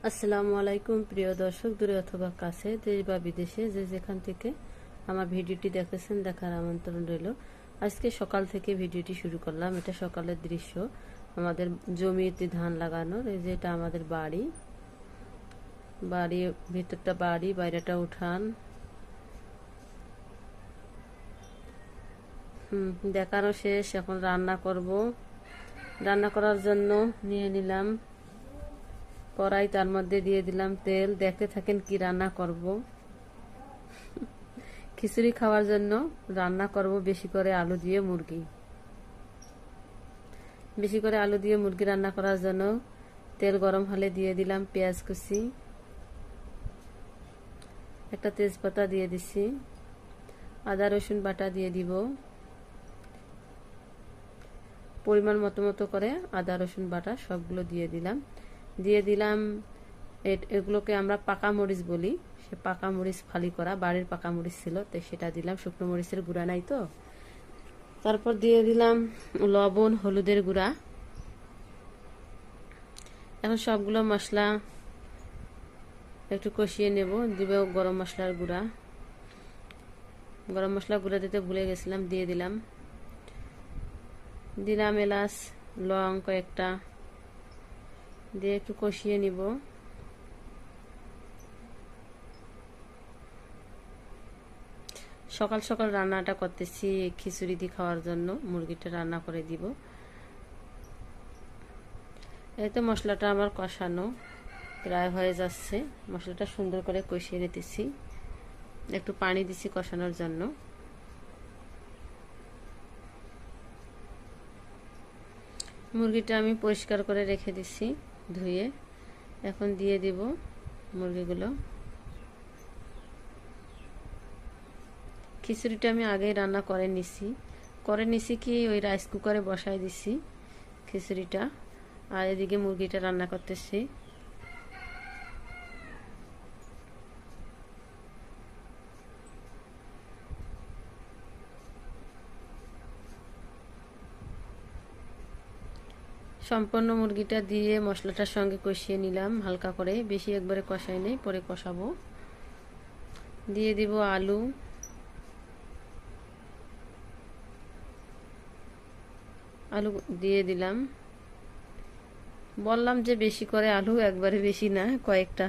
আসসালামু আলাইকুম প্রিয় দর্শক, দূরে অথবা কাছে, দেশ বা বিদেশে যে যেখান থেকে আমার ভিডিওটি দেখতেছেন, দেখার আমন্ত্রণ রইল। আজকে সকাল থেকে ভিডিওটি শুরু করলাম। এটা সকালের দৃশ্য, আমাদের জমিতে ধান লাগানোর। এই যে এটা আমাদের বাড়ি, ভিতরটা বাড়ি, বাইরেটা উঠান। দেখানো শেষ, এখন রান্না করব। রান্না করার জন্য নিয়ে নিলাম কড়াই, তার মধ্যে দিয়ে দিলাম তেল। দেখতে থাকেন কি রান্না করব। খিচুড়ি খাওয়ার জন্য রান্না করব বেশি করে আলু দিয়ে মুরগি। বেশি করে আলু দিয়ে মুরগি রান্না করার জন্য তেল গরম হলে দিয়ে দিলাম পেঁয়াজ কুচি, একটা তেজপাতা দিয়ে দিছি, আদা রসুন বাটা দিয়ে দিব পরিমাণ মতো করে। আদা রসুন বাটা সবগুলো দিয়ে দিলাম। এগুলোকে আমরা পাকা মরিচ বলি। সে পাকা মরিচ ফালি করা, বাড়ির পাকা মরিচ ছিল, তো সেটা দিলাম। শুকনো মরিচের গুঁড়া নাই তো। তারপর দিয়ে দিলাম লবণ, হলুদের গুঁড়া। এখন সবগুলো মশলা একটু কষিয়ে নেব। দিব গরম মশলার গুঁড়া। গরম মশলা গুঁড়া দিতে ভুলে গেছিলাম, দিয়ে দিলাম এলাচ, লং কয়েকটা দিয়ে একটু কষিয়ে নিব। সকাল সকাল রান্নাটা করতেছি খিচুড়ি দিয়ে খাওয়ার জন্য। মুরগিটা রান্না করে দিব। এই তো মশলাটা আমার কষানো প্রায় হয়ে যাচ্ছে। মশলাটা সুন্দর করে কষিয়ে নিতেছি। একটু পানি দিছি কষানোর জন্য। মুরগিটা আমি পরিষ্কার করে রেখে দিছি ধুয়ে। এখন দিয়ে দিব মুরগিগুলো। খিচুড়িটা আমি আগেই রান্না করে নিছি কি ওই রাইস কুকারে বসাই দিছি খিচুড়িটা, আর এদিকে মুরগিটা রান্না করতেছি। সম্পূর্ণ মুরগিটা দিয়ে মশলাটার সঙ্গে কষিয়ে নিলাম হালকা করে, বেশি একবারে কষাই নেই, পরে কষাবো। দিয়ে দিব আলু, দিয়ে দিলাম। বললাম যে বেশি করে আলু, একবারে বেশি না, কয়েকটা,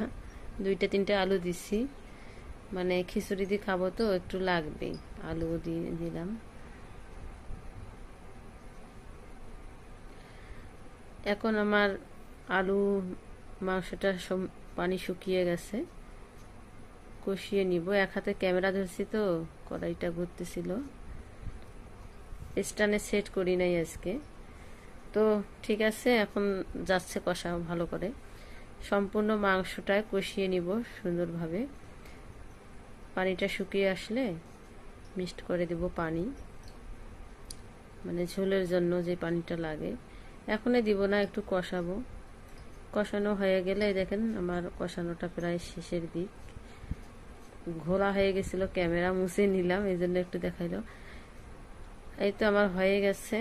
2-3টা আলু দিছি, মানে খিচুড়ি দিয়ে খাবো তো একটু লাগবে। আলু দিয়ে দিলাম। এখন আমার আলু মাংসটা পানি শুকিয়ে গেছে, কষিয়ে নিব। এক হাতে ক্যামেরা ধরছি তো কড়াইটা ঘুরতেছিল, স্ট্যান্ডে সেট করি নাই আজকে। তো ঠিক আছে, এখন যাচ্ছে কষা ভালো করে। সম্পূর্ণ মাংসটায় কষিয়ে নিব সুন্দরভাবে। পানিটা শুকিয়ে আসলে মিক্সড করে দিব পানি, মানে ঝোলের জন্য যে পানিটা লাগে। এখনই দিব না, একটু কষাবো। কষানো হয়ে গেলে দেখেন আমার কষানোটা প্রায় শেষের দিক। ঘোলা হয়ে গেছিল, ক্যামেরা মুছে নিলাম, এই জন্য একটু দেখাইলো। এই তো আমার হয়ে গেছে।